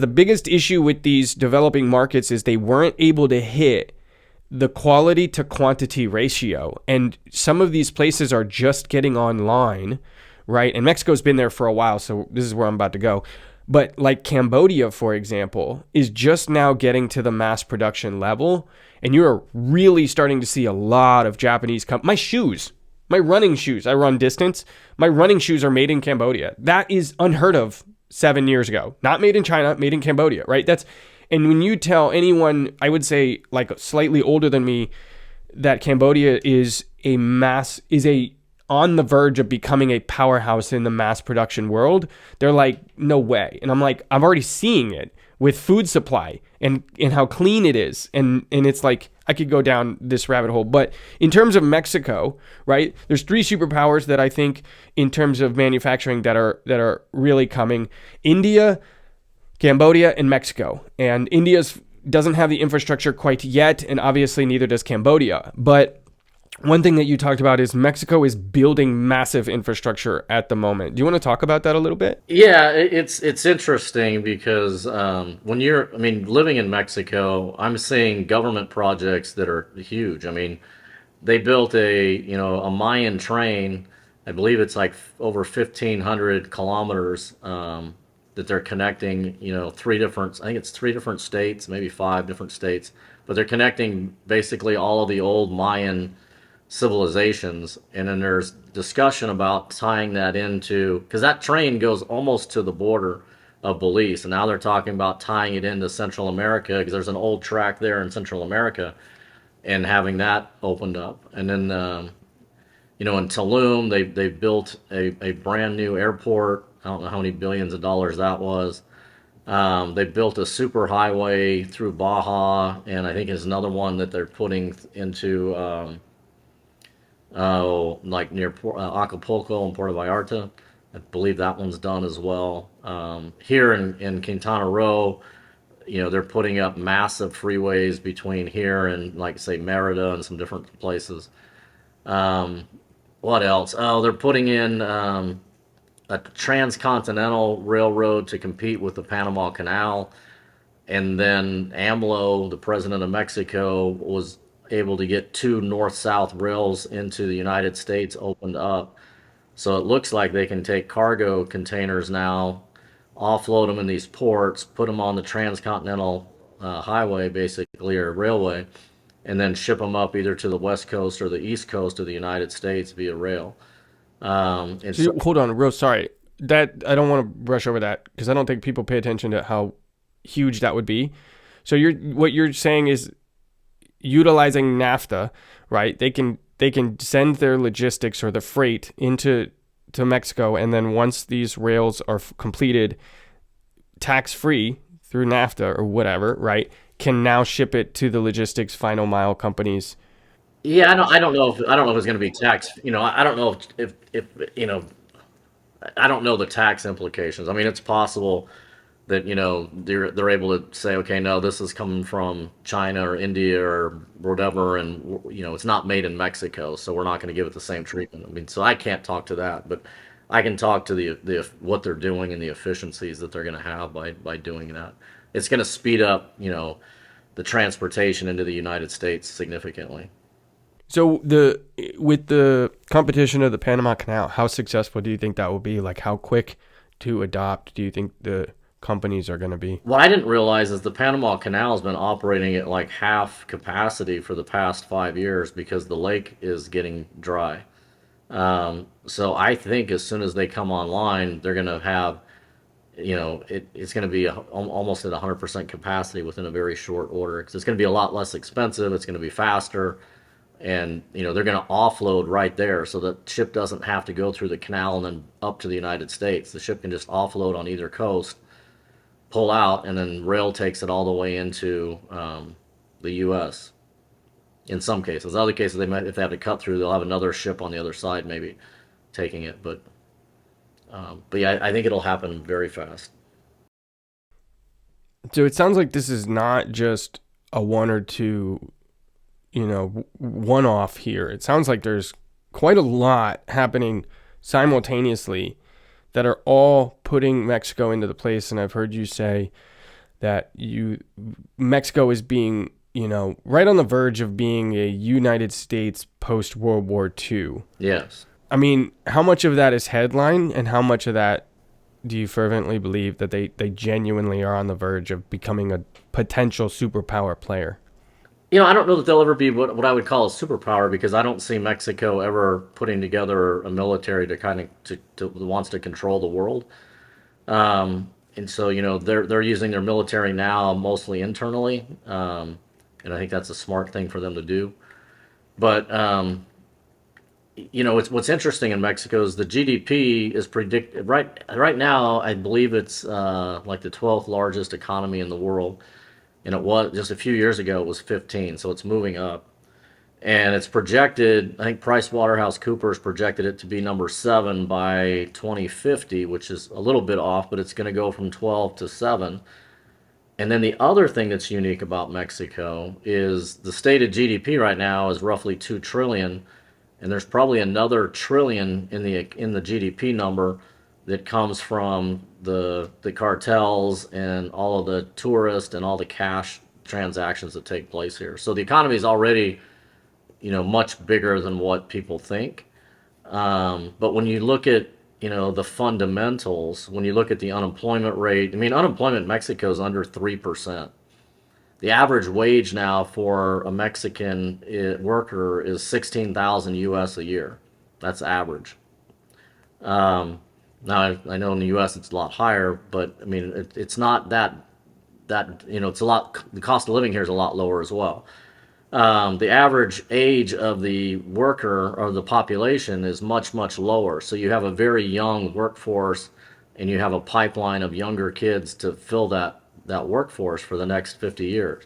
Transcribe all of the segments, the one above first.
The biggest issue with these developing markets is they weren't able to hit the quality to quantity ratio. And some of these places are just getting online, right? And Mexico's been there for a while, so this is where I'm about to go. But like Cambodia, for example, is just now getting to the mass production level. And you're really starting to see a lot of Japanese my shoes, my running shoes, I run distance. My running shoes are made in Cambodia. That is unheard of 7 years ago. Not made in China, made in Cambodia, right? And when you tell anyone, I would say like slightly older than me, that Cambodia is on the verge of becoming a powerhouse in the mass production world, they're like, no way. And I'm like, I'm already seeing it with food supply and how clean it is. And it's like, I could go down this rabbit hole. But in terms of Mexico, right, there's 3 superpowers that I think in terms of manufacturing that are really coming. India, Cambodia, and Mexico. And India doesn't have the infrastructure quite yet, and obviously neither does Cambodia. But one thing that you talked about is Mexico is building massive infrastructure at the moment. Do you want to talk about that a little bit? Yeah, it's interesting because living in Mexico, I'm seeing government projects that are huge. I mean, they built a Mayan train. I believe it's like over 1,500 kilometers that they're connecting. I think it's 3 different states, maybe 5 different states, but they're connecting basically all of the old Mayan civilizations. And then there's discussion about tying that into, because that train goes almost to the border of Belize, and now they're talking about tying it into Central America because there's an old track there in Central America, and having that opened up. And then in Tulum, they built a brand new airport. I don't know how many billions of dollars that was. They built a super highway through Baja, and I think there's another one that they're putting into like near Acapulco and Puerto Vallarta. I believe that one's done as well. Here in Quintana Roo, they're putting up massive freeways between here and, like, say, Merida and some different places. Um, what else? Oh, they're putting in a transcontinental railroad to compete with the Panama Canal. And then AMLO, the president of Mexico, was able to get 2 north-south rails into the United States opened up. So it looks like they can take cargo containers now, offload them in these ports, put them on the transcontinental highway, basically, or railway, and then ship them up either to the west coast or the east coast of the United States via rail. And So so, hold on, real sorry. That I don't want to brush over that because I don't think people pay attention to how huge that would be. So what you're saying is utilizing NAFTA, right? They can send their logistics or the freight to Mexico, and then once these rails are completed, tax free through NAFTA or whatever, right? Can now ship it to the logistics final mile companies. yeah, I don't know if it's going to be tax. I don't know if I don't know the tax implications. I mean, it's possible that they're able to say, okay, no, this is coming from China or India or whatever, and it's not made in Mexico, so we're not going to give it the same treatment. I mean, so I can't talk to that, but I can talk to the what they're doing and the efficiencies that they're going to have by doing that. It's going to speed up, the transportation into the United States significantly. So with the competition of the Panama Canal, how successful do you think that will be? Like how quick to adopt do you think the companies are going to be? What I didn't realize is the Panama Canal has been operating at like half capacity for the past 5 years because the lake is getting dry. So I think as soon as they come online, they're going to have, it's going to be almost at 100% capacity within a very short order because it's going to be a lot less expensive. It's going to be faster, and they're going to offload right there, so the ship doesn't have to go through the canal and then up to the United States. The ship can just offload on either coast, pull out, and then rail takes it all the way into the U.S. In some cases, other cases they might, if they have to cut through, they'll have another ship on the other side maybe taking it. But yeah, I think it'll happen very fast. So it sounds like this is not just a one or two, one off here. It sounds like there's quite a lot happening simultaneously that are all putting Mexico into the place. And I've heard you say that Mexico is being, right on the verge of being a United States post World War II. Yes. I mean, how much of that is headline, and how much of that do you fervently believe that they genuinely are on the verge of becoming a potential superpower player? I don't know that they'll ever be what I would call a superpower, because I don't see Mexico ever putting together a military to kind of to wants to control the world. And so, they're using their military now mostly internally, and I think that's a smart thing for them to do. But what's interesting in Mexico is the GDP is predicted right now. I believe it's like the 12th largest economy in the world, and it was just a few years ago it was 15, so it's moving up. And it's projected, I think PricewaterhouseCoopers projected it to be number 7 by 2050, which is a little bit off, but it's going to go from 12 to 7. And then the other thing that's unique about Mexico is the stated GDP right now is roughly 2 trillion, and there's probably another trillion in the GDP number that comes from the cartels and all of the tourists and all the cash transactions that take place here. So the economy is already, much bigger than what people think. But when you look at, the fundamentals, when you look at the unemployment rate, I mean, unemployment in Mexico is under 3%. The average wage now for a Mexican worker is 16,000 US a year. That's average. Now I know in the US it's a lot higher, but I mean, it's not that it's a lot. The cost of living here is a lot lower as well. The average age of the worker or the population is much, much lower. So you have a very young workforce, and you have a pipeline of younger kids to fill that workforce for the next 50 years.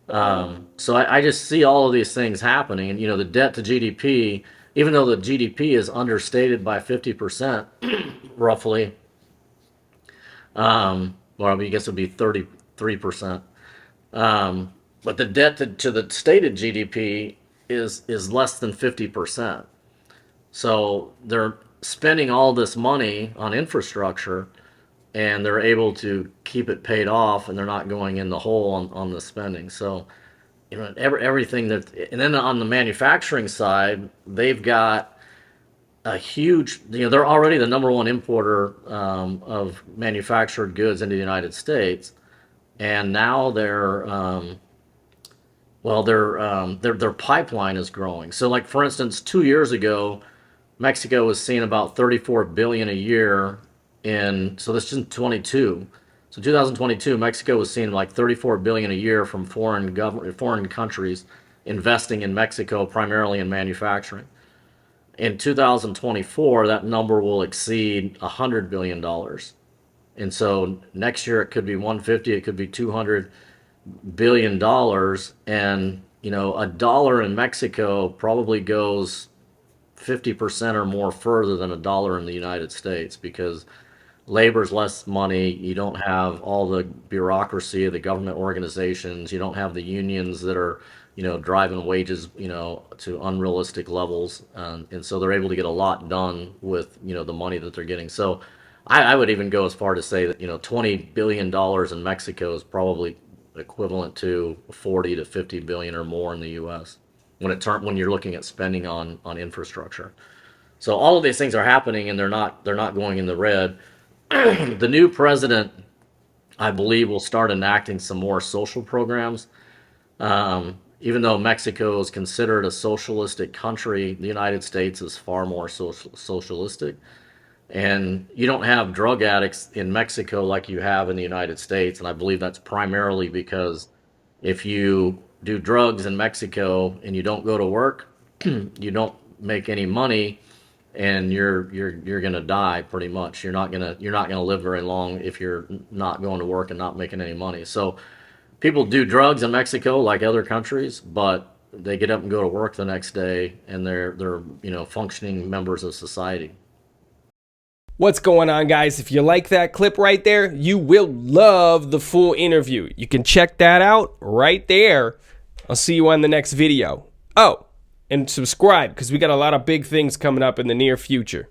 So I just see all of these things happening. And, the debt to GDP, even though the GDP is understated by 50%, roughly, well, I guess it would be 33%. But the debt to the stated GDP is less than 50%. So they're spending all this money on infrastructure, and they're able to keep it paid off, and they're not going in the hole on the spending. So, everything and then on the manufacturing side, they've got a huge, they're already the number one importer of manufactured goods into the United States, and now their pipeline is growing. So, like, for instance, 2 years ago, Mexico was seeing about 34 billion a year so this is 22. So 2022, Mexico was seeing like 34 billion a year from foreign countries investing in Mexico, primarily in manufacturing. In 2024, that number will exceed $100 billion. And so next year it could be 150, it could be $200 billion. And, a dollar in Mexico probably goes 50% or more further than a dollar in the United States, because labor's less money. You don't have all the bureaucracy of the government organizations. You don't have the unions that are, driving wages, to unrealistic levels. And so they're able to get a lot done with, the money that they're getting. So I would even go as far to say that, $20 billion in Mexico is probably equivalent to 40 to 50 billion or more in the US when you're looking at spending on infrastructure. So all of these things are happening, and they're not going in the red. The new president, I believe, will start enacting some more social programs. Even though Mexico is considered a socialistic country, the United States is far more socialistic. And you don't have drug addicts in Mexico like you have in the United States. And I believe that's primarily because if you do drugs in Mexico and you don't go to work, you don't make any money, and you're gonna die pretty much. You're not gonna live very long if you're not going to work and not making any money. So people do drugs in Mexico like other countries, but they get up and go to work the next day, and they're functioning members of society. What's going on, guys? If you like that clip right there, you will love the full interview. You can check that out right there. I'll see you on the next video. Oh, and subscribe, because we got a lot of big things coming up in the near future.